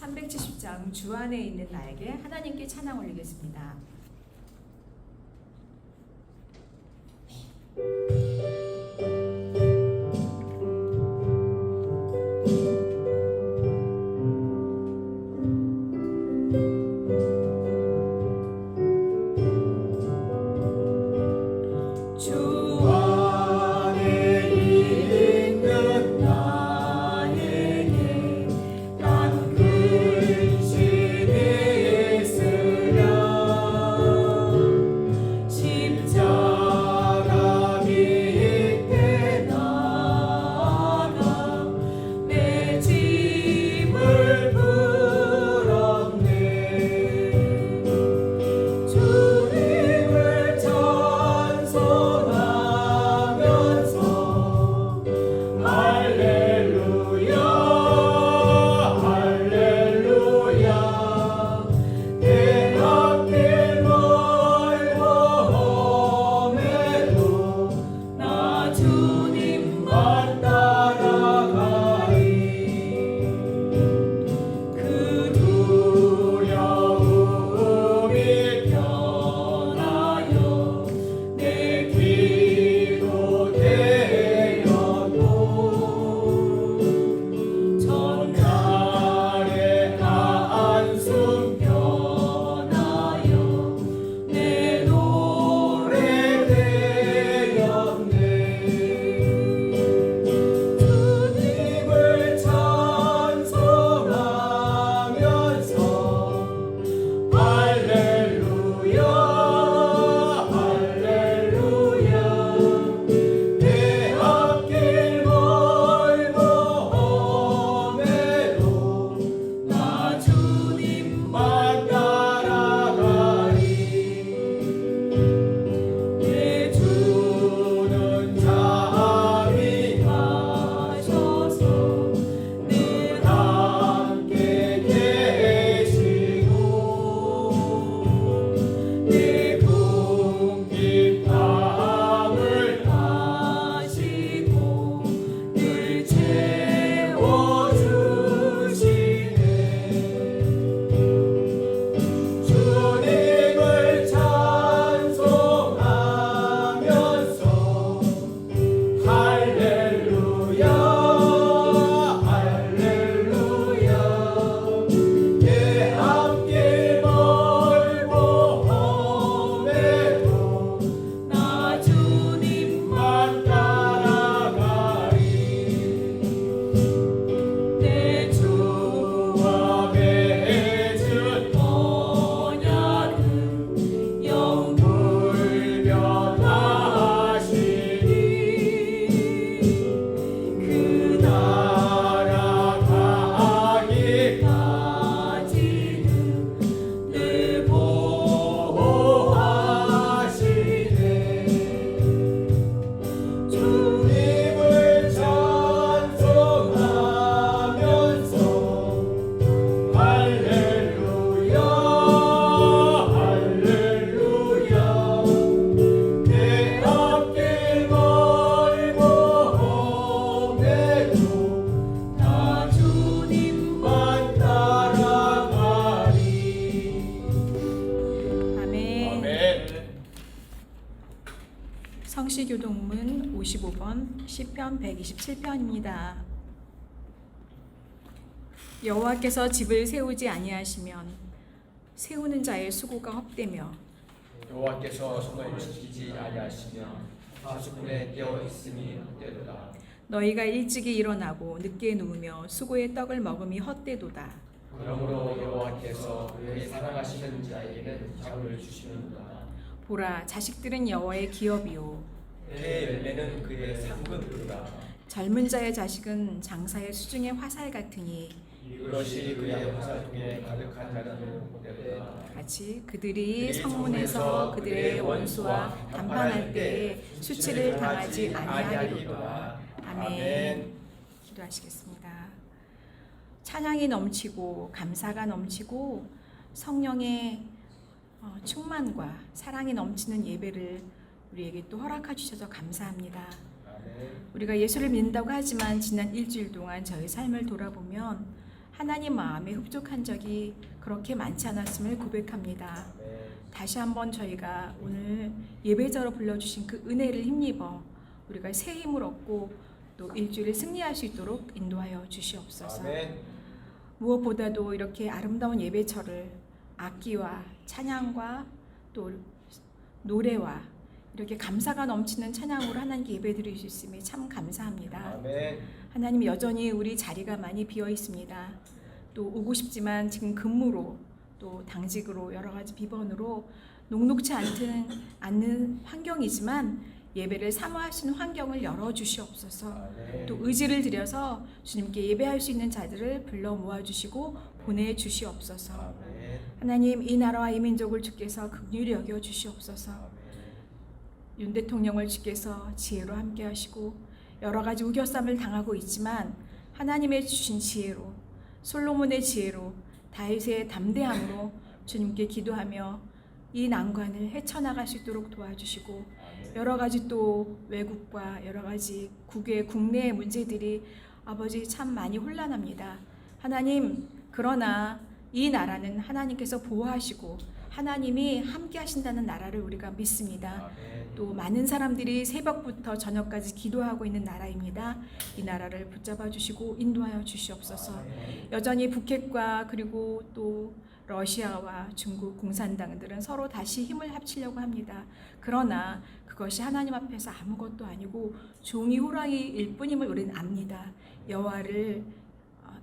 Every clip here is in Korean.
370장 주 안에 있는 나에게 하나님께 찬양 올리겠습니다. 성시교동문 55번 시편 127편입니다. 여호와께서 집을 세우지 아니하시면 세우는 자의 수고가 헛되며 여호와께서 성을 지키지 아니하시면 파수꾼의 깨어 있음이 헛되도다. 너희가 일찍이 일어나고 늦게 누우며 수고의 떡을 먹음이 헛되도다. 그러므로 여호와께서 그의 사랑하시는 자에게는 잠을 주시는도다. 보라, 자식들은 여호와의 기업이요 그의 열매는 그의 상급이로다. 젊은 자의 자식은 장사의 수중의 화살 같으니 이것이 그의 화살통에 가득한 자는 복되도다. 같이 그들이 성문에서 그들의 원수와 담판할 때에 수치를 당하지 아니하리로다. 아멘. 기도하시겠습니다. 찬양이 넘치고 감사가 넘치고 성령의 충만과 사랑이 넘치는 예배를 우리에게 또 허락해 주셔서 감사합니다. 우리가 예수를 믿는다고 하지만 지난 일주일 동안 저희 삶을 돌아보면 하나님 마음에 흡족한 적이 그렇게 많지 않았음을 고백합니다. 다시 한번 저희가 오늘 예배자로 불러주신 그 은혜를 힘입어 우리가 새 힘을 얻고 또 일주일을 승리할 수 있도록 인도하여 주시옵소서. 무엇보다도 이렇게 아름다운 예배처를 악기와 찬양과 또 노래와 이렇게 감사가 넘치는 찬양으로 하나님께 예배드릴 수 있음에 참 감사합니다. 하나님 여전히 우리 자리가 많이 비어 있습니다. 또 오고 싶지만 지금 근무로 또 당직으로 여러 가지 비번으로 녹록치 않는 환경이지만 예배를 사모하시는 환경을 열어주시옵소서. 또 의지를 들여서 주님께 예배할 수 있는 자들을 불러 모아주시고 보내주시옵소서. 하나님 이 나라와 이 민족을 주께서 긍휼히 여겨주시옵소서. 윤 대통령을 주께서 지혜로 함께 하시고 여러 가지 우겨쌈을 당하고 있지만 하나님의 주신 지혜로 솔로몬의 지혜로 다윗의 담대함으로 주님께 기도하며 이 난관을 헤쳐나갈 수 있도록 도와주시고 여러 가지 또 외국과 여러 가지 국내의 문제들이 아버지 참 많이 혼란합니다. 하나님 그러나 이 나라는 하나님께서 보호하시고 하나님이 함께 하신다는 나라를 우리가 믿습니다. 또 많은 사람들이 새벽부터 저녁까지 기도하고 있는 나라입니다. 이 나라를 붙잡아 주시고 인도하여 주시옵소서. 여전히 북핵과 그리고 또 러시아와 중국 공산당들은 서로 다시 힘을 합치려고 합니다. 그러나 그것이 하나님 앞에서 아무것도 아니고 종이 호랑이일 뿐임을 우리는 압니다. 여호와를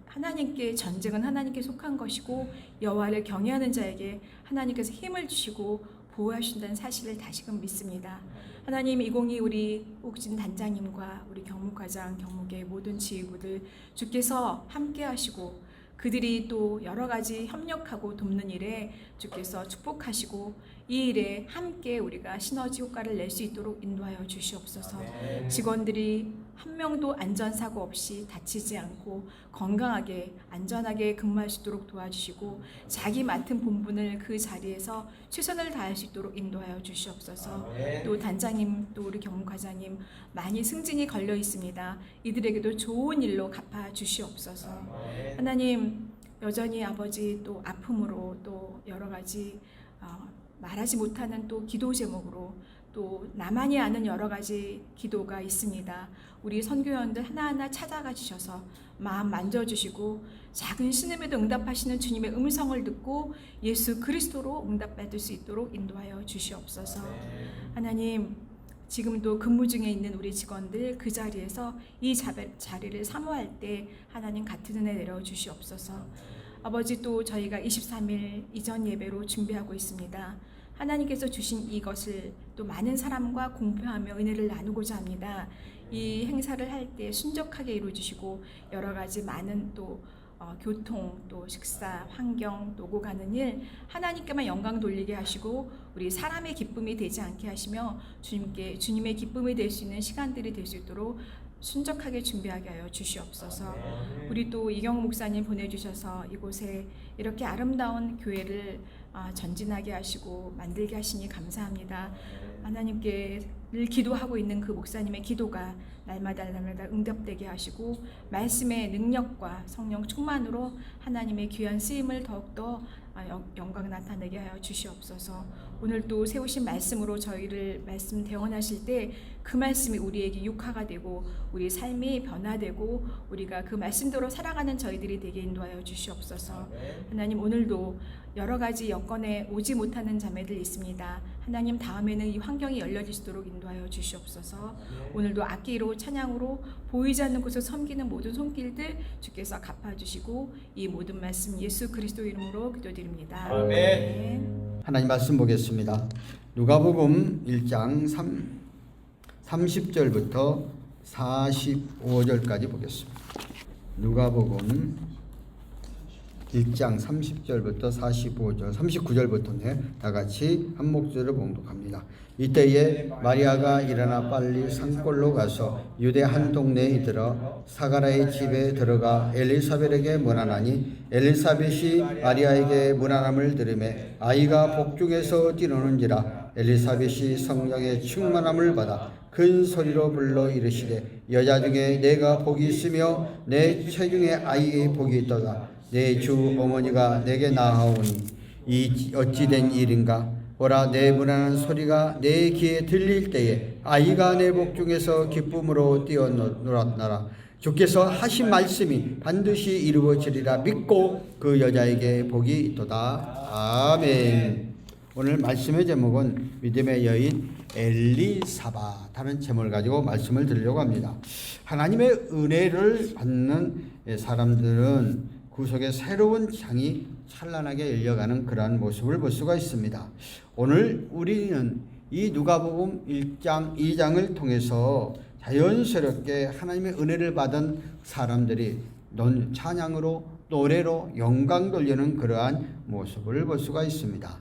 하나님께 전쟁은 하나님께 속한 것이고 여호와를 경외하는 자에게 하나님께서 힘을 주시고 보호하신다는 사실을 다시금 믿습니다. 하나님 2022 우리 옥진 단장님과 우리 경무과장, 경무계 모든 지휘부들 주께서 함께 하시고 그들이 또 여러 가지 협력하고 돕는 일에 주께서 축복하시고 이 일에 함께 우리가 시너지 효과를 낼 수 있도록 인도하여 주시옵소서. 직원들이 한 명도 안전사고 없이 다치지 않고 건강하게 안전하게 근무할 수 있도록 도와주시고 자기 맡은 본분을 그 자리에서 최선을 다할 수 있도록 인도하여 주시옵소서. 또 단장님 또 우리 경무과장님 많이 승진이 걸려 있습니다. 이들에게도 좋은 일로 갚아 주시옵소서. 하나님 여전히 아버지 또 아픔으로 또 여러 가지 말하지 못하는 또 기도 제목으로 또 나만이 아는 여러 가지 기도가 있습니다. 우리 선교원들 하나하나 찾아가 주셔서 마음 만져주시고 작은 신음에도 응답하시는 주님의 음성을 듣고 예수 그리스도로 응답받을 수 있도록 인도하여 주시옵소서. 하나님 지금도 근무 중에 있는 우리 직원들 그 자리에서 이 자리를 사모할 때 하나님 같은 은혜 내려 주시옵소서. 아버지 또 저희가 23일 이전 예배로 준비하고 있습니다. 하나님께서 주신 이것을 또 많은 사람과 공표하며 은혜를 나누고자 합니다. 이 행사를 할 때 순적하게 이루어주시고 여러 가지 많은 또 교통, 또 식사, 환경, 또 오고 가는 일 하나님께만 영광 돌리게 하시고 우리 사람의 기쁨이 되지 않게 하시며 주님의 기쁨이 될 수 있는 시간들이 될 수 있도록 순적하게 준비하게 하여 주시옵소서. 우리 또 이경 목사님 보내주셔서 이곳에 이렇게 아름다운 교회를 전진하게 하시고 만들게 하시니 감사합니다. 하나님께 늘 기도하고 있는 그 목사님의 기도가 날마다 응답되게 하시고 말씀의 능력과 성령 충만으로 하나님의 귀한 쓰임을 더욱더 영광 나타내게 하여 주시옵소서. 오늘 또 세우신 말씀으로 저희를 말씀 대원하실 때 그 말씀이 우리에게 육화가 되고 우리 삶이 변화되고 우리가 그 말씀대로 살아가는 저희들이 되게 인도하여 주시옵소서. 하나님 오늘도 여러 가지 여건에 오지 못하는 자매들 있습니다. 하나님 다음에는 이 환경이 열려지도록 인도하여 주시옵소서. 오늘도 악기로 찬양으로 보이지 않는 곳을 섬기는 모든 손길들 주께서 갚아주시고 이 모든 말씀 예수 그리스도 이름으로 기도드립니다. 아멘. 하나님 말씀 보겠습니다. 누가복음 1장 30절부터 45절까지 보겠습니다. 누가복음 1장 30절부터 45절, 39절부터네. 다 같이 한 목소리로 봉독합니다. 이때에 마리아가 일어나 빨리 산골로 가서 유대 한 동네에 이르러 사가랴의 집에 들어가 엘리사벳에게 문안하니 엘리사벳이 마리아에게 문안함을 들으매 아이가 복중에서 뛰노는지라 엘리사벳이 성령의 충만함을 받아 큰 소리로 불러 이르시되 여자 중에 내가 복이 있으며 내 체중에 아이의 복이 있도다. 내 주 어머니가 내게 나아오니 이 어찌된 일인가. 보라, 내 무난한 소리가 내 귀에 들릴 때에 아이가 내 복중에서 기쁨으로 뛰어놀았나라. 주께서 하신 말씀이 반드시 이루어지리라 믿고 그 여자에게 복이 있도다. 아멘. 오늘 말씀의 제목은 믿음의 여인 엘리사밧하는 제목을 가지고 말씀을 드리려고 합니다. 하나님의 은혜를 받는 사람들은 구속의 새로운 장이 찬란하게 열려가는 그러한 모습을 볼 수가 있습니다. 오늘 우리는 이 누가복음 1장, 2장을 통해서 자연스럽게 하나님의 은혜를 받은 사람들이 찬양으로 노래로 영광 돌리는 그러한 모습을 볼 수가 있습니다.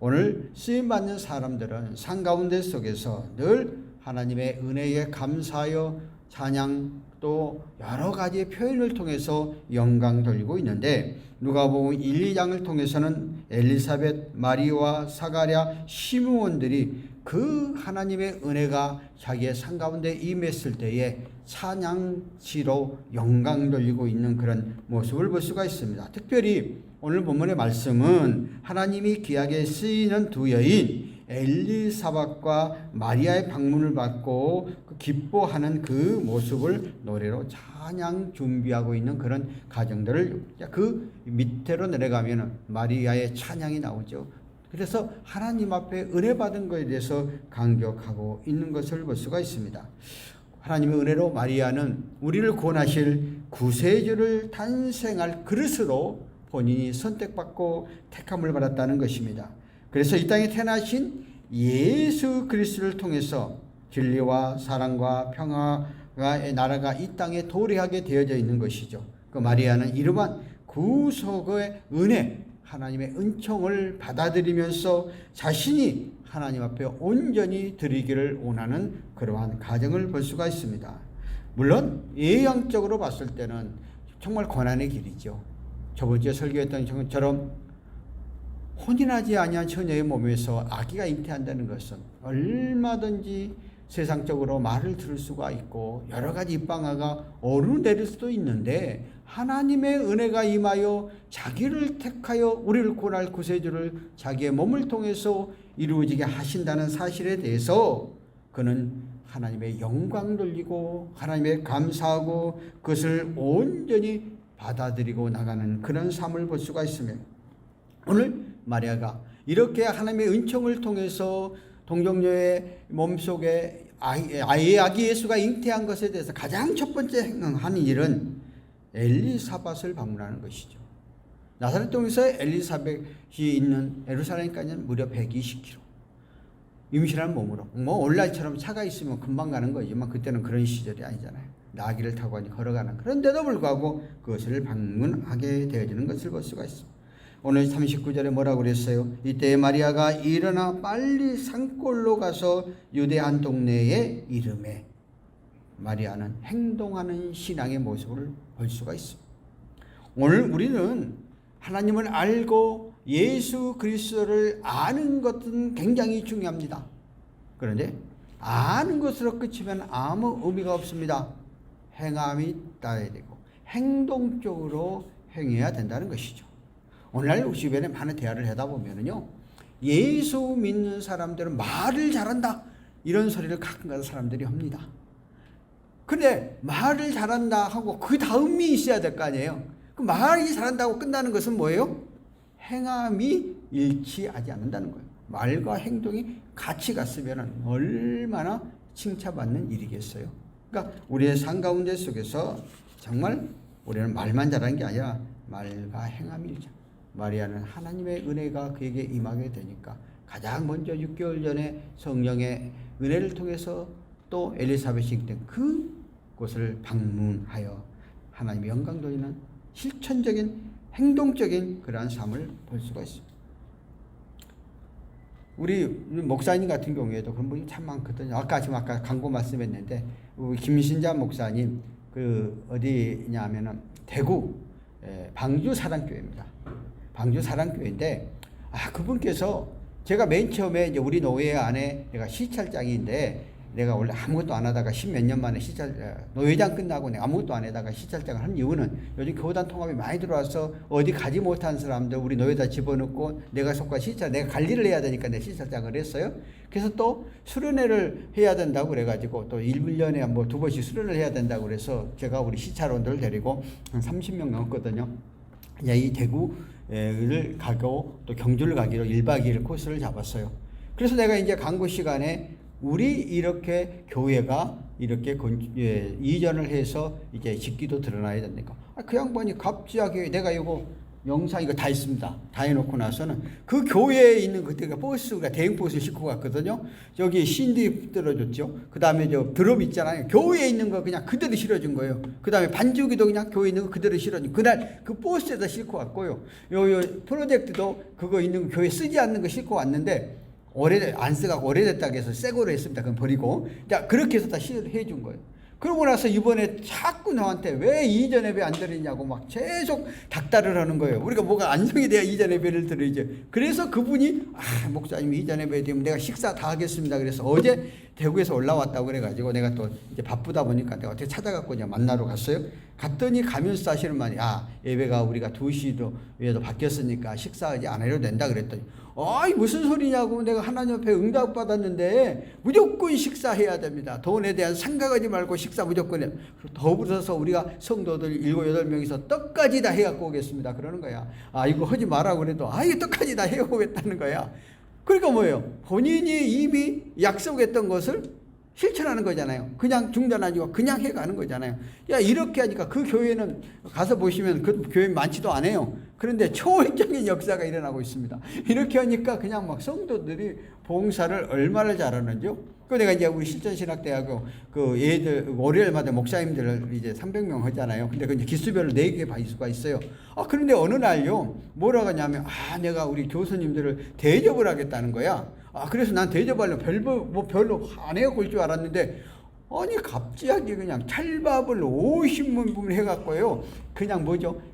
오늘 쓰임받는 사람들은 삶 가운데 속에서 늘 하나님의 은혜에 감사하여 찬양 또 여러 가지의 표현을 통해서 영광 돌리고 있는데 누가복음 1, 2장을 통해서는 엘리사벳, 마리와 사가랴, 시므온들이 그 하나님의 은혜가 자기의 삶 가운데 임했을 때에 찬양지로 영광 돌리고 있는 그런 모습을 볼 수가 있습니다. 특별히 오늘 본문의 말씀은 하나님이 귀하게 쓰이는 두 여인 엘리사밧과 마리아의 방문을 받고 기뻐하는 그 모습을 노래로 찬양 준비하고 있는 그런 가정들을 그 밑으로 내려가면 마리아의 찬양이 나오죠. 그래서 하나님 앞에 은혜 받은 것에 대해서 강조하고 있는 것을 볼 수가 있습니다. 하나님의 은혜로 마리아는 우리를 구원하실 구세주를 탄생할 그릇으로 본인이 선택받고 택함을 받았다는 것입니다. 그래서 이 땅에 태어나신 예수 그리스도를 통해서 진리와 사랑과 평화의 나라가 이 땅에 도래하게 되어져 있는 것이죠. 그 마리아는 이러한 구속의 은혜, 하나님의 은총을 받아들이면서 자신이 하나님 앞에 온전히 드리기를 원하는 그러한 가정을 볼 수가 있습니다. 물론 예양적으로 봤을 때는 정말 고난의 길이죠. 저번주에 설교했던 것처럼 혼인하지 아니한 처녀의 몸에서 아기가 잉태한다는 것은 얼마든지 세상적으로 말을 들을 수가 있고 여러 가지 입방아가 오르내릴 수도 있는데 하나님의 은혜가 임하여 자기를 택하여 우리를 구원할 구세주를 자기의 몸을 통해서 이루어지게 하신다는 사실에 대해서 그는 하나님의 영광 돌리고 하나님의 감사하고 그것을 온전히 받아들이고 나가는 그런 삶을 볼 수가 있습니다. 오늘 마리아가 이렇게 하나님의 은총을 통해서 동정녀의 몸속에 아이의 아기 예수가 잉태한 것에 대해서 가장 첫 번째 행하는 일은 엘리사밧을 방문하는 것이죠. 나사렛 동에서 엘리사벳이 있는 예루살렘까지는 무려 120km. 임신한 몸으로 온라인처럼 차가 있으면 금방 가는 거지만 그때는 그런 시절이 아니잖아요. 나귀를 타고 걸어가는 그런데도 불구하고 그것을 방문하게 되어지는 것을 볼 수가 있습니다. 오늘 39절에 뭐라고 그랬어요? 이때 마리아가 일어나 빨리 산골로 가서 유대 한 동네에 이르매. 마리아는 행동하는 신앙의 모습을 볼 수가 있습니다. 오늘 우리는 하나님을 알고 예수 그리스도를 아는 것은 굉장히 중요합니다. 그런데 아는 것으로 끝이면 아무 의미가 없습니다. 행함이 따라야 되고 행동적으로 행해야 된다는 것이죠. 오늘날 우리 주변에 많은 대화를 하다 보면은요, 예수 믿는 사람들은 말을 잘한다 이런 소리를 가끔가다 사람들이 합니다. 근데 말을 잘한다 하고 그 다음이 있어야 될 거 아니에요. 그 말이 잘한다고 끝나는 것은 뭐예요? 행함이 일치하지 않는다는 거예요. 말과 행동이 같이 갔으면 얼마나 칭찬받는 일이겠어요. 그러니까 우리의 삶 가운데 속에서 정말 우리는 말만 잘하는 게 아니라 말과 행함이 일치. 마리아는 하나님의 은혜가 그에게 임하게 되니까 가장 먼저 6개월 전에 성령의 은혜를 통해서 또 엘리사벳이 잉태된 그곳을 방문하여 하나님의 영광 돌리는 실천적인 행동적인 그러한 삶을 볼 수가 있습니다. 우리 목사님 같은 경우에도 그런 분이 참 많거든요. 아까 광고 말씀했는데 우리 김신자 목사님 그 어디냐 하면은 대구 방주 사랑교회입니다. 방주 사랑교회인데 그분께서 제가 맨 처음에 이제 우리 노회 안에 내가 시찰장인데 내가 원래 아무것도 안 하다가 10몇 년 만에 노회장 끝나고 내가 아무것도 안 하다가 시찰장을 한 이유는 요즘 교단 통합이 많이 들어와서 어디 가지 못한 사람들 우리 노회다 집어넣고 내가 속한 시찰, 내가 관리를 해야 되니까 내가 시찰장을 했어요. 그래서 또 수련회를 해야 된다고 그래가지고 또 1년에 뭐 2번씩 수련을 해야 된다고 그래서 제가 우리 시찰원들을 데리고 한 30명 넘거든요. 이 대구를 가고 또 경주를 가기로 1박 2일 코스를 잡았어요. 그래서 내가 이제 강구 시간에 우리 이렇게 교회가 이렇게 이전을 해서 이제 직기도 드러나야 됩니까? 그 양반이 갑자기 내가 이거 영상 이거 다 있습니다. 다 해놓고 나서는 그 교회에 있는 그때가 버스가 대형 버스 싣고 갔거든요. 저기 CD 들어줬죠. 그 다음에 저 드럼 있잖아요. 교회에 있는 거 그냥 그대로 실어준 거예요. 그 다음에 반주기도 그냥 교회에 있는 거 그대로 실어준. 그날 그 버스에다 싣고 왔고요. 요 프로젝트도 그거 있는 거 교회 쓰지 않는 거 싣고 왔는데 안 쓰고 오래됐다고 해서 새 거로 했습니다. 그럼 버리고. 자, 그렇게 해서 다 해준 거예요. 그러고 나서 이번에 자꾸 나한테 왜 이전 예배 안 드리냐고 막 계속 닥달을 하는 거예요. 우리가 뭐가 안정이 돼야 이전 예배를 드리지. 그래서 그분이 목사님 이전 예배 드리면 내가 식사 다 하겠습니다. 그래서 어제 대구에서 올라왔다고 그래가지고 내가 또 이제 바쁘다 보니까 내가 어떻게 찾아갖고 그냥 만나러 갔어요. 갔더니 가면서 하시는 말이 예배가 우리가 2시로 예도 바뀌었으니까 식사하지 않아도 된다 그랬더니 무슨 소리냐고 내가 하나님 앞에 응답받았는데 무조건 식사해야 됩니다. 돈에 대한 생각하지 말고 식사 무조건 해요. 더불어서 우리가 성도들 7, 8명이서 떡까지 다 해갖고 오겠습니다. 그러는 거야. 이거 하지 마라고 그래도 이거 떡까지 다 해오겠다는 거야. 그러니까 뭐예요? 본인이 이미 약속했던 것을 실천하는 거잖아요. 그냥 중단 아니고 그냥 해가는 거잖아요. 이렇게 하니까 그 교회는 가서 보시면 그 교회 많지도 않아요. 그런데 초월적인 역사가 일어나고 있습니다. 이렇게 하니까 그냥 막 성도들이 봉사를 얼마나 잘하는지요. 그 내가 이제 우리 실전신학대하고 그 얘들 월요일마다 목사님들을 이제 300명 하잖아요. 근데 그 이제 기수별로 4개 바이수가 있어요. 그런데 어느 날요 뭐라고 하냐면 내가 우리 교수님들을 대접을 하겠다는 거야. 그래서 난 대접하려면 별로 안 해고 올 줄 알았는데 갑자기 그냥 찰밥을 50인분 해갖고요. 그냥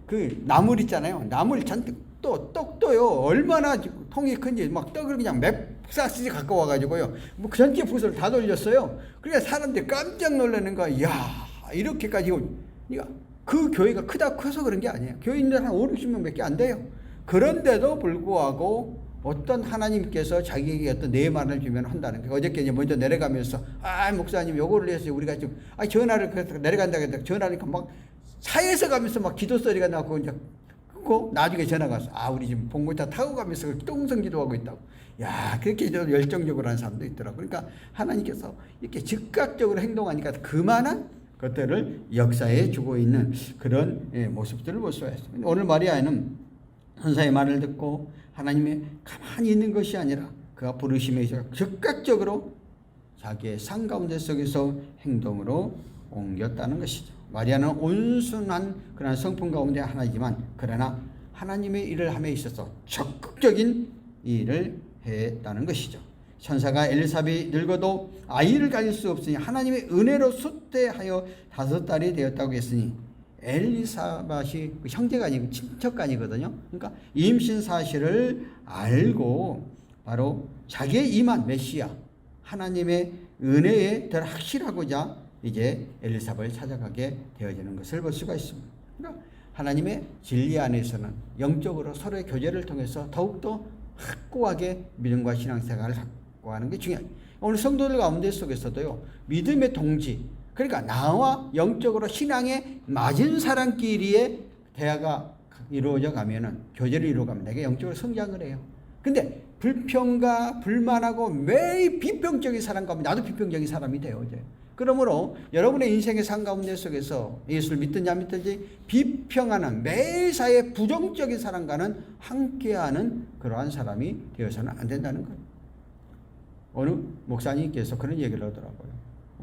그 나물 있잖아요. 나물 잔뜩 떡도요. 얼마나 통이 큰지 막 떡을 그냥 맵사스지 갖고 와가지고요. 그 전체 붓을 다 돌렸어요. 그러니까 사람들이 깜짝 놀라는 거야. 이렇게까지. 그러니까 그 교회가 커서 그런 게 아니에요. 교인들 한 5, 60명 밖에 안 돼요. 그런데도 불구하고 어떤 하나님께서 자기에게 어떤 내만을 주면 한다는 거예요. 어저께 이제 먼저 내려가면서 목사님 요거를 해서 우리가 지금 전화를 그래서 내려간다고 했다. 전화니까 막 차에서 가면서 막 기도 소리가 나고 이제 그거 나중에 전화가 왔어. 우리 지금 봉고차 타고 가면서 똥성 기도하고 있다고. 그렇게 열정적으로 하는 사람도 있더라고. 그러니까 하나님께서 이렇게 즉각적으로 행동하니까 그만한 것들을 역사해 주고 있는 그런 모습들을 볼 수가 있습니다. 오늘 마리아는 천사의 말을 듣고 하나님의 가만히 있는 것이 아니라 그가 부르심에 있어 즉각적으로 자기의 삶 가운데 속에서 행동으로 옮겼다는 것이죠. 마리아는 온순한 그런 성품 가운데 하나이지만 그러나 하나님의 일을 함에 있어서 적극적인 일을 했다는 것이죠. 천사가 엘리사벳이 늙어도 아이를 가질 수 없으니 하나님의 은혜로 숫대하여 5달이 되었다고 했으니 엘리사벳이 형제가 아니고 친척간이거든요. 그러니까 임신 사실을 알고 바로 자기의 임한 메시아 하나님의 은혜에 더 확실하고자 이제 엘리사벳을 찾아가게 되어지는 것을 볼 수가 있습니다. 그러니까 하나님의 진리 안에서는 영적으로 서로의 교제를 통해서 더욱더 확고하게 믿음과 신앙생활을 확고하는 게 중요해요. 오늘 성도들 가운데 속에서도요 믿음의 동지, 그러니까 나와 영적으로 신앙에 맞은 사람끼리의 대화가 이루어져 가면은 교제를 이루어가면 내가 영적으로 성장을 해요. 근데 불평과 불만하고 매일 비평적인 사람 가면 나도 비평적인 사람이 돼요. 이제. 그러므로 여러분의 인생의 삶 가운데 속에서 예수를 믿든지 안 믿든지 비평하는 매사에 부정적인 사람과는 함께하는 그러한 사람이 되어서는 안 된다는 거예요. 어느 목사님께서 그런 얘기를 하더라고요.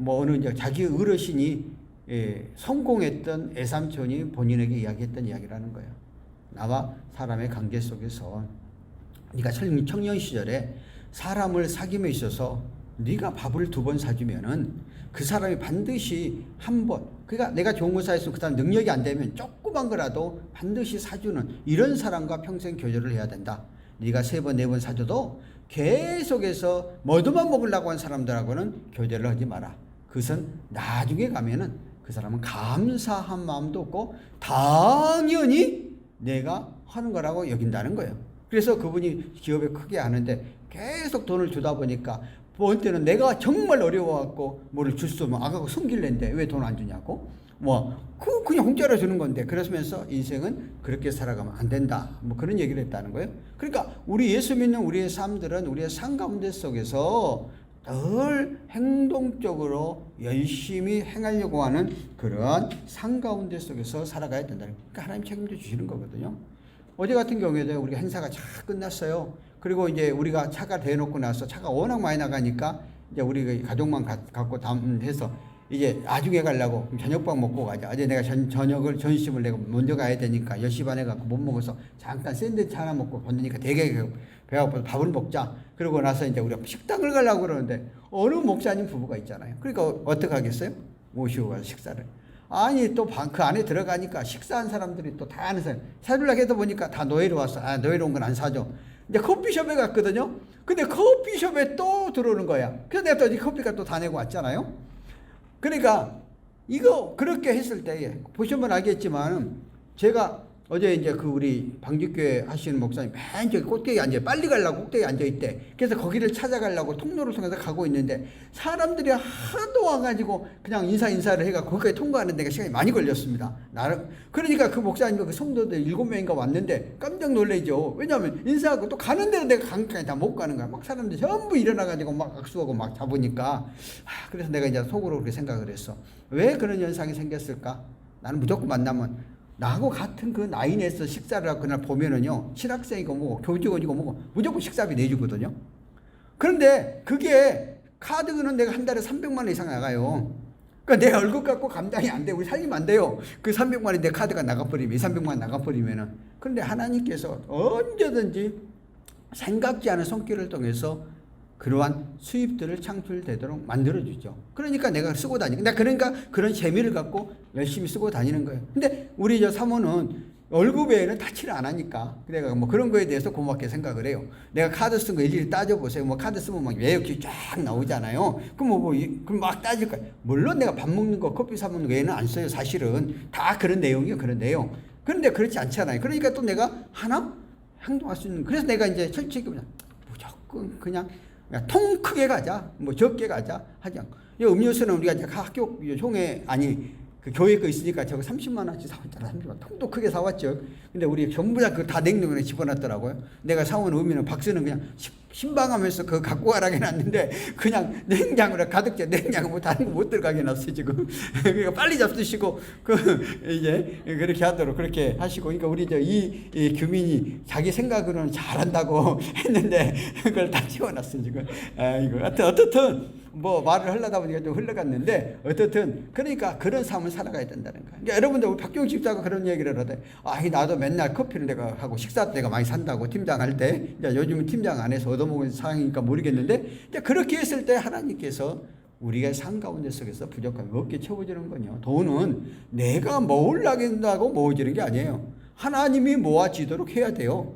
어느 이제 자기 어르신이 성공했던 애삼촌이 본인에게 이야기했던 이야기라는 거예요. 나와 사람의 관계 속에서 네가 청년 시절에 사람을 사귐에 있어서 네가 밥을 2번 사주면은 그 사람이 반드시 한 번, 그러니까 내가 좋은 거 사줬으면 그 사람 능력이 안 되면 조그만 거라도 반드시 사주는 이런 사람과 평생 교제를 해야 된다. 네가 3번, 4번 사줘도 계속해서 뭐도만 먹으려고 한 사람들하고는 교제를 하지 마라. 그것은 나중에 가면은 그 사람은 감사한 마음도 없고 당연히 내가 하는 거라고 여긴다는 거예요. 그래서 그분이 기업에 크게 하는데 계속 돈을 주다 보니까 본 때는 내가 정말 어려워갖고 뭐를 줄 수 없으면 아가고 숨길랜데 왜 돈 안 주냐고 그냥 공짜로 주는 건데, 그러면서 인생은 그렇게 살아가면 안 된다, 그런 얘기를 했다는 거예요. 그러니까 우리 예수 믿는 우리의 삶들은 우리의 삶 가운데 속에서 늘 행동적으로 열심히 행하려고 하는 그러한 삶 가운데 속에서 살아가야 된다는 거예요. 그러니까 하나님 책임져 주시는 거거든요. 어제 같은 경우에도 우리가 행사가 잘 끝났어요. 그리고 이제 우리가 차가 대놓고 나서 차가 워낙 많이 나가니까 이제 우리 가족만 갖고 해서 이제 나중에 가려고 저녁밥 먹고 가자. 어제 내가 저녁을 전심을 내가 먼저 가야 되니까 10시 반에 갖고 못 먹어서 잠깐 샌드위치 하나 먹고 건너니까 되게 배가 고파서 밥을 먹자. 그러고 나서 이제 우리가 식당을 가려고 그러는데 어느 목사님 부부가 있잖아요. 그러니까 어떻게 하겠어요? 모시고 가서 식사를. 아니 또 그 안에 들어가니까 식사한 사람들이 또 다 아는 사람. 사주려고 해도 보니까 다 노예로 왔어. 노예로 온 건 안 사줘. 이제 커피숍에 갔거든요. 근데 커피숍에 또 들어오는 거야. 그래서 내가 또 이 커피가 또 다 내고 왔잖아요. 그러니까 이거 그렇게 했을 때에 보시면 알겠지만 제가 어제 이제 그 우리 방직교회 하시는 목사님 맨 저기 꼭대기 앉아요. 빨리 가려고 꼭대기 앉아있대. 그래서 거기를 찾아가려고 통로를 통해서 가고 있는데 사람들이 하도 와가지고 그냥 인사를 해가 거기까지 통과하는 데가 시간이 많이 걸렸습니다. 그러니까 그 목사님과 그 성도들 7명인가 왔는데 깜짝 놀라죠. 왜냐하면 인사하고 또 가는 데는 내가 강까지 다 못 가는 거야. 막 사람들이 전부 일어나가지고 막 악수하고 막 잡으니까 그래서 내가 이제 속으로 그렇게 생각을 했어. 왜 그런 현상이 생겼을까? 나는 무조건 만나면 나하고 같은 그 나인에서 식사를 하고 그날 보면은요, 신학생이고 뭐고 교직원이고 뭐고 무조건 식사비 내주거든요. 그런데 그게 카드는 내가 한 달에 300만 원 이상 나가요. 그러니까 내 얼굴 갖고 감당이 안 돼. 우리 살리면 안 돼요. 그 300만 원이 내 카드가 나가버리면, 300만 원 나가버리면은. 그런데 하나님께서 언제든지 생각지 않은 손길을 통해서 그러한 수입들을 창출되도록 만들어주죠. 그러니까 내가 쓰고 다니고, 그러니까 그런 재미를 갖고 열심히 쓰고 다니는 거예요. 근데 우리 저 사모는 월급 외에는 타치를 안 하니까 내가 뭐 그런 거에 대해서 고맙게 생각을 해요. 내가 카드 쓴 거 일일이 따져보세요. 뭐 카드 쓰면 막 외역이 쫙 나오잖아요. 그럼 그럼 막 따질 거예요. 물론 내가 밥 먹는 거, 커피 사 먹는 거 외에는 안 써요. 사실은 다 그런 내용이에요. 그런 내용. 그런데 그렇지 않잖아요. 그러니까 또 내가 하나 행동할 수 있는. 그래서 내가 이제 솔직히 무조건 그냥 통 크게 가자, 뭐 적게 가자 하지 않고. 이 음료수는 우리가 이제 학교 총회 그 교회 거 있으니까 저거 30만 원치 사왔잖아. 30만 원. 통도 크게 사왔죠. 근데 우리 전부 다 그 다 냉동고에 집어넣더라고요. 내가 사온 의미는 박스는 그냥 신방하면서 그거 갖고 가라게 놨는데 그냥 냉장고에 가득 차. 냉장고 뭐 다른 거 못 들어가게 놨어 지금. 그러니까 빨리 잡수시고 이제 그렇게 하도록 그렇게 하시고. 그러니까 우리 이 규민이 자기 생각으로는 잘한다고 했는데 그걸 다 치워놨어 지금. 이거 어떻든. 뭐 말을 하려다 보니까 좀 흘러갔는데 어떻든 그러니까 그런 삶을 살아가야 된다는 거야. 그러니까 여러분들 우리 박경 집사가 그런 얘기를 하대. 나도 맨날 커피를 내가 하고 식사도 내가 많이 산다고 팀장 할 때. 이제 요즘은 팀장 안 해서 얻어먹은 상황이니까 모르겠는데 이제 그렇게 했을 때 하나님께서 우리가 삶 가운데 속에서 부족함이 없게 채워주는 거요. 돈은 내가 모으려고 한다고 모아지는 게 아니에요. 하나님이 모아지도록 해야 돼요.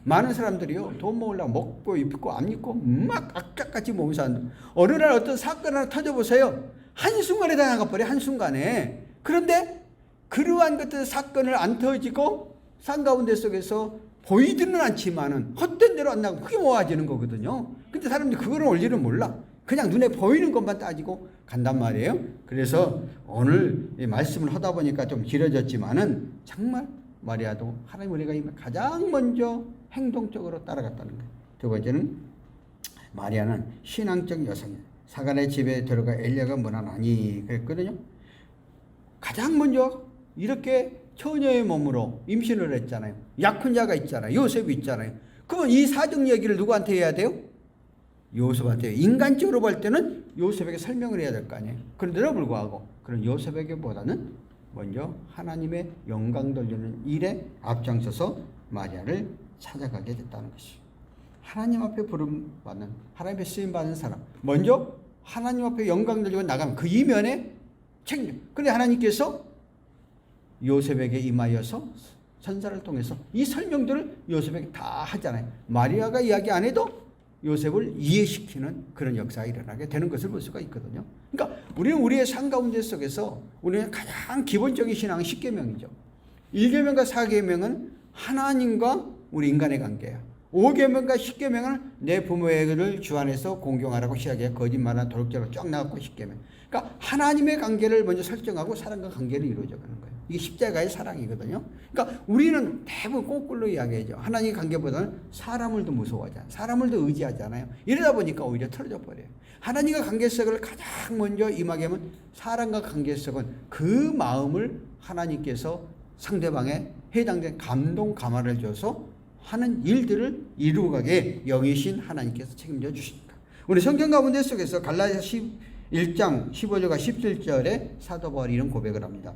많은 사람들이요, 돈 모으려고 먹고 입고 안 입고 막 악착같이 모은 사람들. 어느 날 어떤 사건 하나 터져보세요. 한순간에 다 나가버려. 한순간에. 그런데 그러한 것들 사건을 안 터지고 산 가운데 속에서 보이지는 않지만은 헛된 대로 안 나가고 그게 모아지는 거거든요. 근데 사람들이 그거를 원리를 몰라. 그냥 눈에 보이는 것만 따지고 간단 말이에요. 그래서 오늘 이 말씀을 하다 보니까 좀 길어졌지만은 정말 마리아도 하나님 우리가 가장 먼저 행동적으로 따라갔다는 거예요. 두 번째는 마리아는 신앙적 여성이에요. 사간의 집에 들어가 엘리야가 무난하니 그랬거든요. 가장 먼저 이렇게 처녀의 몸으로 임신을 했잖아요. 약혼 자가 있잖아요. 요셉이 있잖아요. 그러면 이 사정 얘기를 누구한테 해야 돼요? 요셉한테. 인간적으로 볼 때는 요셉에게 설명을 해야 될 거 아니에요. 그런데도 불구하고 그런 요셉에게보다는 먼저 하나님의 영광 돌리는 일에 앞장서서 마리아를 찾아가게 됐다는 것이죠. 하나님 앞에 부름받는, 하나님의 쓰임받는 사람, 먼저 하나님 앞에 영광 돌리고 나가면 그 이면에 책임. 그런데 하나님께서 요셉에게 임하여서 천사를 통해서 이 설명들을 요셉에게 다 하잖아요. 마리아가 이야기 안 해도 요셉을 이해시키는 그런 역사가 일어나게 되는 것을 볼 수가 있거든요. 그러니까 우리는 우리의 삶 가운데 속에서 우리는 가장 기본적인 신앙은 10계명이죠. 1계명과 4계명은 하나님과 우리 인간의 관계야. 5계명과 10계명은 내 부모를 주 안에서 공경하라고 시작해 거짓말하는 도덕적으로 쫙 나갔고 10계명. 그러니까 하나님의 관계를 먼저 설정하고 사람과 관계를 이루어져 가는 거예요. 이게 십자가의 사랑이거든요. 그러니까 우리는 대부분 거꾸로 이야기하죠. 하나님의 관계보다는 사람을 더 무서워하잖아요. 사람을 더 의지하잖아요. 이러다 보니까 오히려 틀어져 버려요. 하나님과 관계성을 가장 먼저 임하게 하면 사람과 관계성은 그 마음을 하나님께서 상대방에 해당된 감동 감화를 줘서 하는 일들을 이루어가게 영이신 하나님께서 책임져 주십니다. 우리 성경 가운데 속에서 갈라디아 11장 15절과 17절에 사도 바울이 이런 고백을 합니다.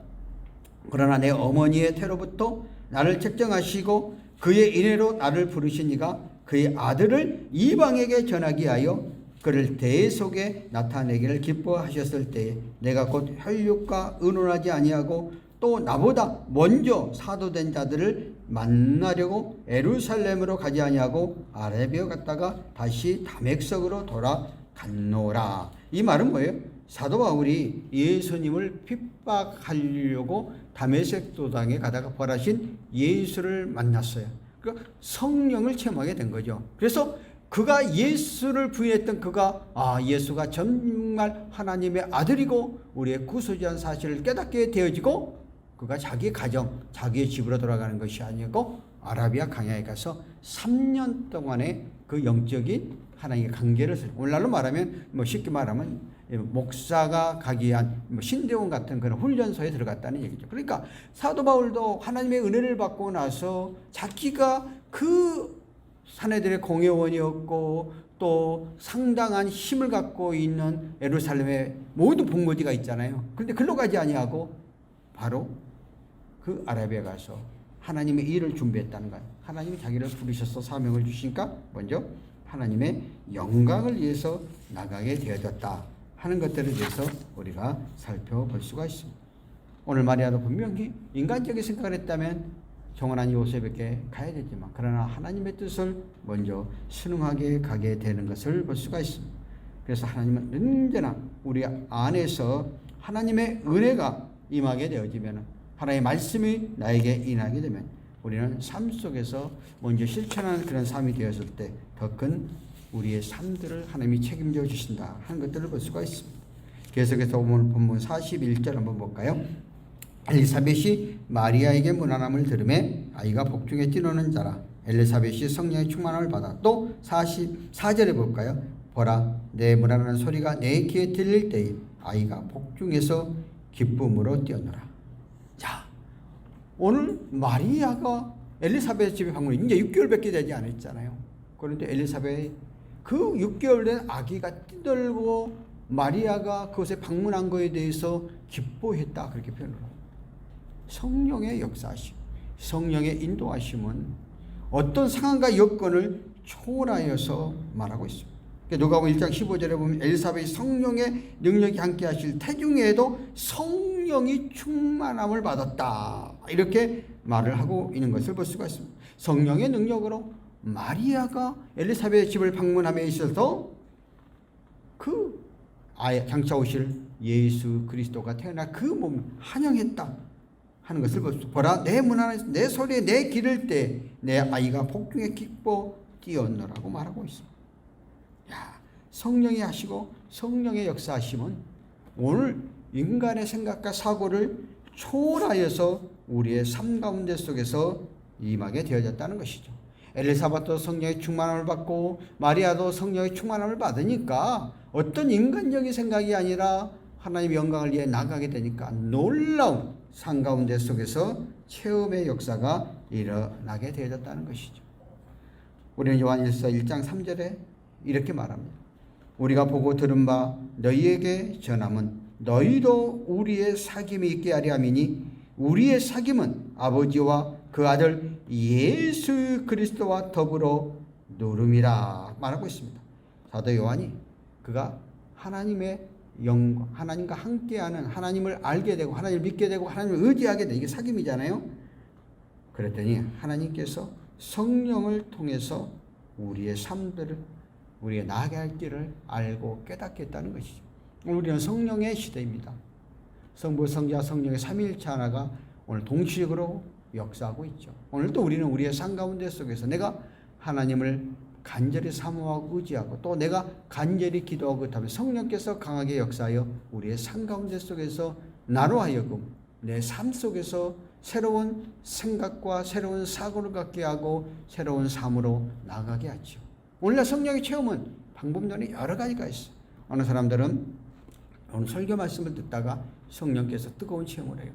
그러나 내 어머니의 태로부터 나를 책정하시고 그의 인애로 나를 부르신 이가 그의 아들을 이방에게 전하기 하여 그를 대속에 나타내기를 기뻐하셨을 때에 내가 곧 혈육과 의논하지 아니하고 또 나보다 먼저 사도된 자들을 만나려고 예루살렘으로 가지 아니하고 아라비아 갔다가 다시 다맥석으로 돌아갔노라. 이 말은 뭐예요? 사도 바울이 예수님을 핍박하려고 다메섹 도당에 가다가 벌하신 예수를 만났어요. 그러니까 성령을 체험하게 된 거죠. 그래서 그가 예수를 부인했던 그가 예수가 정말 하나님의 아들이고 우리의 구속이라는 사실을 깨닫게 되어지고 그가 자기 가정, 자기의 집으로 돌아가는 것이 아니고 아라비아 강야에 가서 3년 동안의 그 영적인 하나님의 관계를 오늘날로 말하면 쉽게 말하면 목사가 가기 위한 신대원 같은 그런 훈련소에 들어갔다는 얘기죠. 그러니까 사도 바울도 하나님의 은혜를 받고 나서 자기가 그 사내들의 공회원이었고 또 상당한 힘을 갖고 있는 예루살렘의 모든 본거지가 있잖아요. 그런데 글로 가지 아니하고 바로 그 아라비아에 가서 하나님의 일을 준비했다는 거예요. 하나님이 자기를 부르셔서 사명을 주시니까 먼저 하나님의 영광을 위해서 나가게 되어졌다 하는 것들에 대해서 우리가 살펴볼 수가 있습니다. 오늘 마리아도 분명히 인간적인 생각을 했다면 정원한 요셉에게 가야 되지만 그러나 하나님의 뜻을 먼저 순응하게 가게 되는 것을 볼 수가 있습니다. 그래서 하나님은 언제나 우리 안에서 하나님의 은혜가 임하게 되어지면 하나님의 말씀이 나에게 임하게 되면 우리는 삶 속에서 먼저 실천하는 그런 삶이 되었을 때 더 큰 우리의 삶들을 하나님이 책임져 주신다 하는 것들을 볼 수가 있습니다. 계속해서 오늘 본문 41절 한번 볼까요? 엘리사벳이 마리아에게 문안함을 들으매 아이가 복중에 뛰노는 자라. 엘리사벳이 성령의 충만함을 받아. 또 44절에 볼까요? 보라, 내 문안하는 소리가 내 귀에 들릴 때에 아이가 복중에서 기쁨으로 뛰어노라. 자, 오늘 마리아가 엘리사벳 집에 방문 이제 6개월밖에 되지 않았잖아요. 그런데 엘리사벳 그 6개월 된 아기가 뛰들고 마리아가 그곳에 방문한 것에 대해서 기뻐했다 그렇게 표현을 합니다. 성령의 역사하심, 성령의 인도하심은 어떤 상황과 여건을 초월하여서 말하고 있습니다. 누가복음 1장 15절에 보면 엘리사벳이 성령의 능력이 함께 하실 태중에도 성령이 충만함을 받았다 이렇게 말을 하고 있는 것을 볼 수가 있습니다. 성령의 능력으로 마리아가 엘리사벳의 집을 방문함에 있어서 그 장차 오실 예수 그리스도가 태어나 그 몸을 환영했다 하는 것을 볼 수. 보라, 내 문 안에서 내 소리에 내 기를 때 내 아이가 복중에 기뻐 뛰었노라고 말하고 있습니다. 야, 성령이 하시고 성령의 역사하심은 오늘 인간의 생각과 사고를 초월하여서 우리의 삶 가운데 속에서 임하게 되어졌다는 것이죠. 엘리사벳도 성령의 충만함을 받고 마리아도 성령의 충만함을 받으니까 어떤 인간적인 생각이 아니라 하나님의 영광을 위해 나가게 되니까 놀라운 삶 가운데 속에서 체험의 역사가 일어나게 되어졌다는 것이죠. 우리는 요한일서 1장 3절에 이렇게 말합니다. 우리가 보고 들은 바 너희에게 전함은 너희도 우리의 사귐이 있게 하려 함이니 우리의 사귐은 아버지와 그 아들 예수 그리스도와 더불어 누름이라 말하고 있습니다. 사도 요한이 그가 하나님의 영광, 하나님과 함께하는 하나님을 알게 되고 하나님을 믿게 되고 하나님을 의지하게 되는 이게 사귐이잖아요. 그랬더니 하나님께서 성령을 통해서 우리의 삶들을 우리가 나아가야 할 길을 알고 깨닫겠다는 것이죠. 우리는 성령의 시대입니다. 성부, 성자, 성령의 삼위일체 하나가 오늘 동시적으로 역사하고 있죠. 오늘도 우리는 우리의 삶 가운데 속에서 내가 하나님을 간절히 사모하고 의지하고 또 내가 간절히 기도하고 그렇다면 성령께서 강하게 역사하여 우리의 삶 가운데 속에서 나로 하여금 내 삶 속에서 새로운 생각과 새로운 사고를 갖게 하고 새로운 삶으로 나아가게 하죠. 오늘날 성령의 체험은 방법론이 여러 가지가 있어요. 어느 사람들은 오늘 설교 말씀을 듣다가 성령께서 뜨거운 체험을 해요.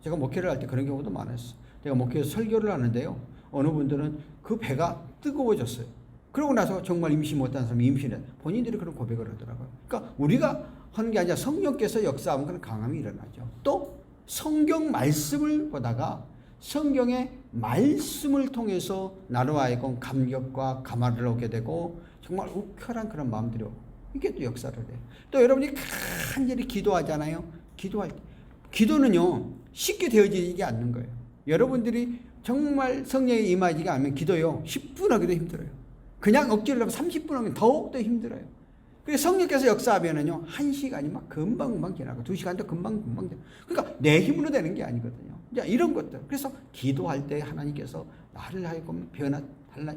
제가 목회를 할 때 그런 경우도 많았어요. 제가 목회에서 설교를 하는데요. 어느 분들은 그 배가 뜨거워졌어요. 그러고 나서 정말 임신 못한 사람이 임신해. 본인들이 그런 고백을 하더라고요. 그러니까 우리가 하는 게 아니라 성령께서 역사하면 그런 강함이 일어나죠. 또 성경 말씀을 보다가 성경의 말씀을 통해서 나로 하여금 감격과 감화를 얻게 되고 정말 우켜란 그런 마음들이 오고 이게 또 역사를 해요. 또 여러분이 간절히 기도하잖아요. 기도할 때 기도는요 쉽게 되어지지 않는 거예요. 여러분들이 정말 성령이 임하지가 않으면 기도요 10분 하기도 힘들어요. 그냥 억지로 하면 30분 하면 더욱더 힘들어요. 그래서 성령께서 역사하면은요 1시간이 막 금방금방 지나고 2시간도 금방금방 지나고 그러니까 내 힘으로 되는 게 아니거든요. 이제 이런 것들. 그래서 기도할 때 하나님께서 나를 하여금 달라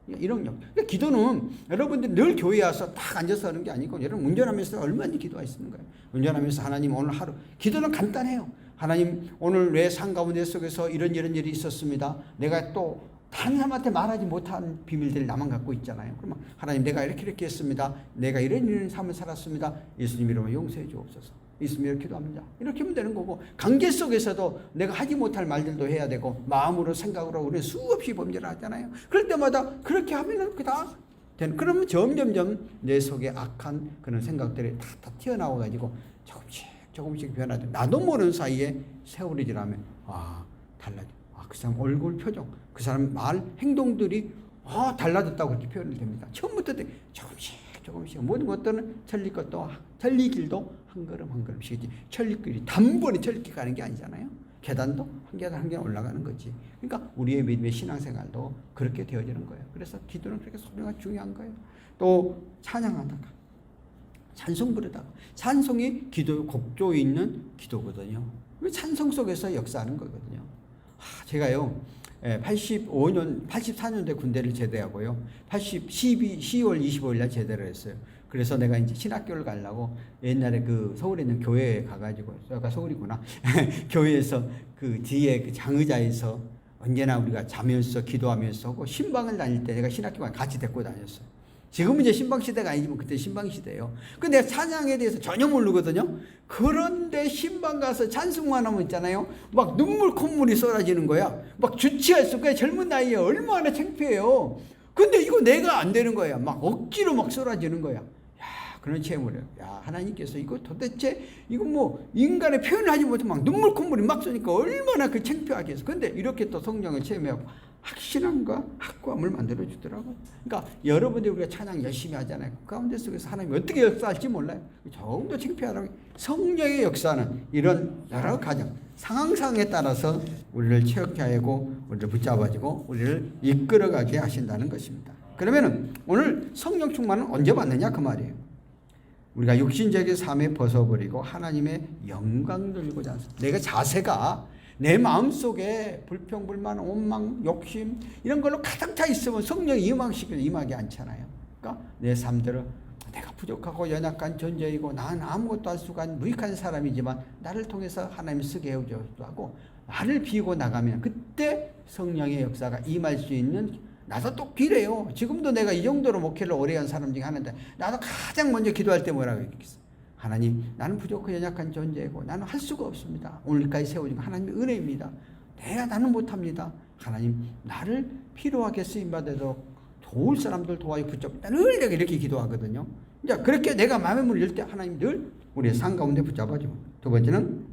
이런 역. 그러니까 기도는 여러분들이 늘 교회에 와서 딱 앉아서 하는 게 아니고 여러분 운전하면서 얼마든지 기도할 수 있는 거예요. 운전하면서 하나님 오늘 하루 기도는 간단해요. 하나님 오늘 내 삶 가운데 속에서 이런 일이 있었습니다. 내가 또 다른 사람한테 말하지 못한 비밀들을 나만 갖고 있잖아요. 그러면 하나님 내가 이렇게 했습니다. 내가 이런 삶을 살았습니다. 예수님 이름으로 용서해 주옵소서. 예수님 이렇게 기도합니다. 이렇게 하면 되는 거고 관계 속에서도 내가 하지 못할 말들도 해야 되고 마음으로 생각으로 우리는 수없이 범죄를 하잖아요. 그럴 때마다 그렇게 하면은 그다 되는. 그러면 점점점 내 속에 악한 그런 생각들이 다 튀어나와가지고 조금씩 변하죠. 나도 모르는 사이에 세월이 지나면 달라져. 그 사람 얼굴 표정, 그 사람 말 행동들이 달라졌다고 그렇게 표현이 됩니다. 처음부터 조금씩 모든 것들은 천리 길도 한 걸음 한 걸음씩이지 천리길이 단번에 천리길 가는 게 아니잖아요. 계단도 한 계단 한 계단 올라가는 거지. 그러니까 우리의 믿음의 신앙생활도 그렇게 되어지는 거예요. 그래서 기도는 그렇게 소리가 중요한 거예요. 또 찬양하다가 찬송 부르다가 찬송이 기도 곡조에 있는 기도거든요. 찬송 속에서 역사하는 거거든요. 제가요 84년대 군대를 제대하고요 10월 25일 날 제대를 했어요. 그래서 내가 이제 신학교를 가려고 옛날에 그 서울에 있는 교회에 가가지고 여기가 서울이구나 교회에서 그 뒤에 그 장의자에서 언제나 우리가 자면서 기도하면서 하고 신방을 다닐 때 내가 신학교가 같이 데리고 다녔어요. 지금은 이제 신방시대가 아니지만 그때 신방시대예요. 근데 내가 찬양에 대해서 전혀 모르거든요. 그런데 신방 가서 찬송만 하면 있잖아요. 막 눈물 콧물이 쏟아지는 거야. 막 주치할 수가 젊은 나이에 얼마나 창피해요. 근데 이거 내가 안 되는 거야. 막 억지로 막 쏟아지는 거야. 그런 체험을 해요. 하나님께서 이거 도대체 이거 뭐 인간의 표현을 하지 못해 막 눈물 콧물이 막 쏘니까 얼마나 그 창피하게 해서. 근데 이렇게 또 성령을 체험하고 확신함과 확고함을 만들어 주더라고. 그러니까 여러분들이 우리가 찬양 열심히 하잖아요. 그 가운데 속에서 하나님이 어떻게 역사할지 몰라요. 조금 더 창피하다고. 성령의 역사는 이런 여러 가정 상황에 따라서 우리를 체험케 하고 우리를 붙잡아주고 우리를 이끌어가게 하신다는 것입니다. 그러면은 오늘 성령 충만은 언제 받느냐 그 말이에요. 우리가 육신적인 삶에 벗어버리고 하나님의 영광 돌리고자 하는 내가 자세가 내 마음속에 불평불만 원망 욕심 이런 걸로 가득 차 있으면 성령이 임하게 않잖아요. 그러니까 내 삶대로 내가 부족하고 연약한 존재이고 난 아무것도 할 수가 없는 무익한 사람이지만 나를 통해서 하나님이 쓰게 해주기도 하고 나를 비우고 나가면 그때 성령의 역사가 임할 수 있는. 나도 또 비례요. 지금도 내가 이 정도로 목회를 오래 한 사람 중에 하나인데 나도 가장 먼저 기도할 때 뭐라고 얘기했어? 하나님 나는 부족하고 연약한 존재이고 나는 할 수가 없습니다. 오늘까지 세워진 하나님의 은혜입니다. 나는 못합니다. 하나님 나를 필요하게 쓰임받아도 도울 사람들 도와요 붙잡고 늘 내가 이렇게 기도하거든요. 이제 그렇게 내가 마음의 문을 열 때 하나님 늘 우리의 삶 가운데 붙잡아줘. 두 번째는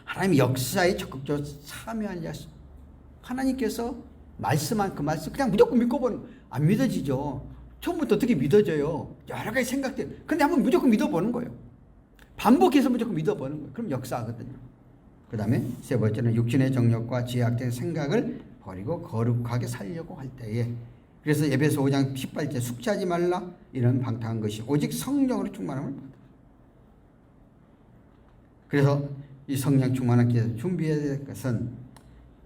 하나님 역사에 적극적으로 참여하는 자식. 하나님께서 말씀한 그 말씀 그냥 무조건 믿고 보는 안 믿어지죠. 처음부터 어떻게 믿어져요? 여러 가지 생각들. 근데 한번 무조건 믿어보는 거예요. 반복해서 무조건 믿어보는 거예요. 그럼 역사하거든요. 그 다음에 세 번째는 육신의 정욕과 죄악된 생각을 버리고 거룩하게 살려고 할 때에 그래서 에베소 5장 18절 숙취하지 말라 이런 방탕한 것이 오직 성령으로 충만함을 받아. 그래서 이 성령 충만하기 위해서 준비해야 될 것은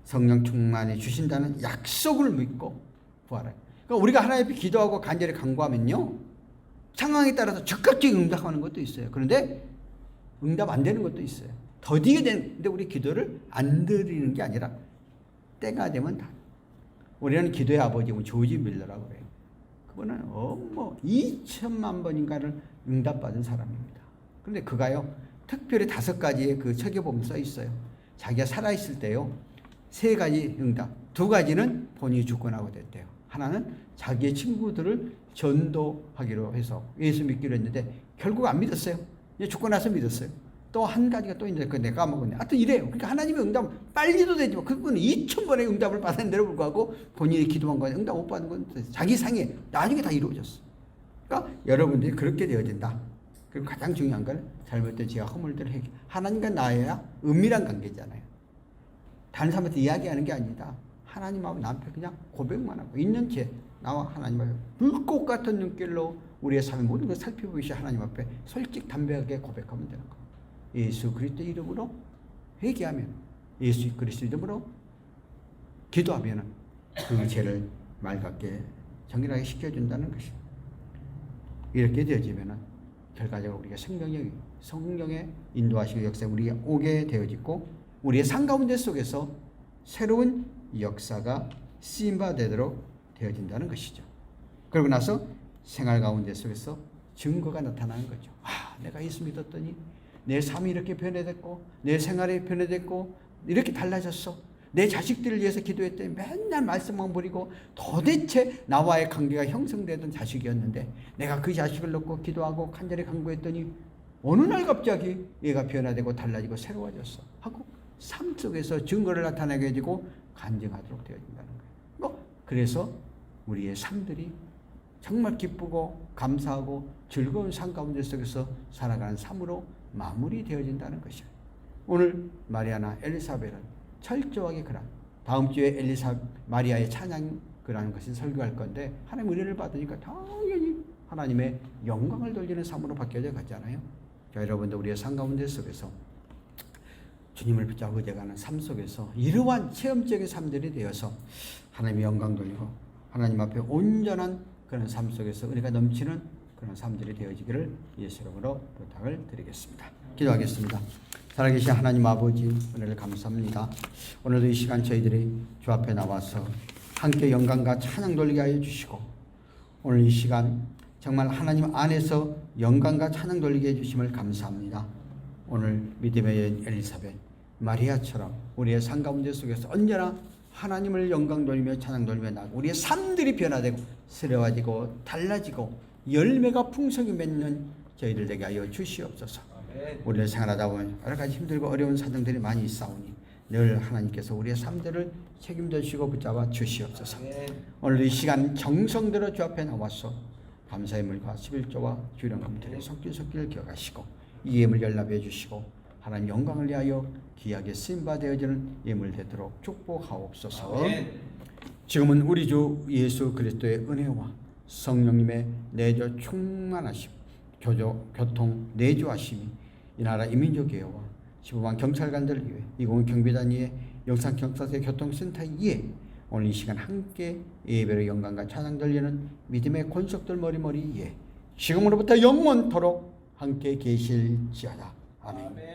성령 충만해 주신다는 약속을 믿고 구하라. 그러니까 우리가 하나님 앞에 기도하고 간절히 간구하면요, 상황에 따라서 즉각적인 응답하는 것도 있어요. 그런데 응답 안 되는 것도 있어요. 더디게 되는데 우리 기도를 안 드리는 게 아니라 때가 되면 다. 우리는 기도의 아버지는 조지 밀러라고 그래요. 그분은 2천만 번인가를 응답받은 사람입니다. 그런데 그가요, 특별히 5가지의 그 책에 보면 써 있어요. 자기가 살아있을 때요, 3가지 응답, 2가지는 본인이 죽고 됐대요. 하나는 자기의 친구들을 전도하기로 해서 예수 믿기로 했는데 결국 안 믿었어요. 이제 죽고 나서 믿었어요. 또 한 가지가 또 있는데 그 내가 까먹었네. 하여튼 이래요. 그러니까 하나님의 응답 빨리도 되지만 그분은 2,000번의 응답을 받았는데도 불구하고 본인이 기도한 거 응답 못 받은 건 자기 상에 나중에 다 이루어졌어. 그러니까 여러분들이 그렇게 되어진다. 그리고 가장 중요한 건 잘못된 죄와 허물들을 해결. 하나님과 나야 은밀한 관계잖아요. 다른 사람한테 이야기하는 게 아니다. 하나님하고 나한테 그냥 고백만 하고 있는 죄 나와 하나님 앞에 불꽃 같은 눈길로 우리의 삶의 모든 걸 살펴보시 하나님 앞에 솔직 담백하게 고백하면 되는 거. 예수 그리스도 이름으로 회개하면, 예수 그리스도 이름으로 기도하면 그 죄를 맑게 정결하게 시켜준다는 것이. 이렇게 되어지면 결과적으로 우리가 성령의 인도하시고 역사에 우리가 오게 되어지고 우리의 삶 가운데 속에서 새로운 역사가 쓰임받도록 되어진다는 것이죠. 그러고 나서 생활 가운데 속에서 증거가 나타나는 거죠. 내가 예수 믿었더니 내 삶이 이렇게 변해됐고 내 생활이 변해됐고 이렇게 달라졌어. 내 자식들을 위해서 기도했더니 맨날 말씀만 버리고 도대체 나와의 관계가 형성되던 자식이었는데 내가 그 자식을 놓고 기도하고 간절히 간구했더니 어느 날 갑자기 얘가 변화되고 달라지고 새로워졌어 하고 삶 속에서 증거를 나타나게 해주고 간증하도록 되어진다는 거예요. 그래서 우리의 삶들이 정말 기쁘고 감사하고 즐거운 삶 가운데 속에서 살아가는 삶으로 마무리되어진다는 것이에요. 오늘 마리아나 엘리사벳은 철저하게 그런, 다음 주에 마리아의 찬양 그라는 것을 설교할 건데 하나님 은혜를 받으니까 당연히 하나님의 영광을 돌리는 삶으로 바뀌어져 갔잖아요. 여러분들 우리의 삶 가운데 속에서 주님을 붙잡고 의지하는 삶 속에서 이러한 체험적인 삶들이 되어서 하나님의 영광 돌리고 하나님 앞에 온전한 그런 삶 속에서 은혜가 넘치는 그런 삶들이 되어지기를 예수 이름으로 부탁을 드리겠습니다. 기도하겠습니다. 살아계신 하나님 아버지 은혜를 감사합니다. 오늘도 이 시간 저희들이 주 앞에 나와서 함께 영광과 찬양 돌리게 하여 주시고 오늘 이 시간 정말 하나님 안에서 영광과 찬양 돌리게 해주심을 감사합니다. 오늘 믿음의 여인 엘리사벳, 마리아처럼 우리의 삶 가운데 속에서 언제나 하나님을 영광 돌리며 찬양 돌리며 나고 우리의 삶들이 변화되고 새로워지고 달라지고 열매가 풍성히 맺는 저희들 되게 하여 주시옵소서. 우리를 생활하다 보면 여러 가지 힘들고 어려운 사정들이 많이 있사오니 늘 하나님께서 우리의 삶들을 책임져 주시고 붙잡아 주시옵소서. 오늘 이 시간 정성대로 주 앞에 나와서 감사의 물과 11조와 주일은 금토일에 속길 기억하시고 이 예물 연락해 주시고 하나님 영광을 위하여 귀하게 쓰임받아지는 예물 되도록 축복하옵소서. 지금은 우리 주 예수 그리스도의 은혜와 성령님의 내조 충만하심, 교통 내조하심이 이 나라 이민족 교회와 15만 경찰관들 위해 20 경비단 위해 영산 경찰서 교통센터 위에 오늘 이 시간 함께 예배로 영광과 찬양 들리는 믿음의 권속들 머리머리 위에 지금으로부터 영원토록 함께 계실지어다. 아멘.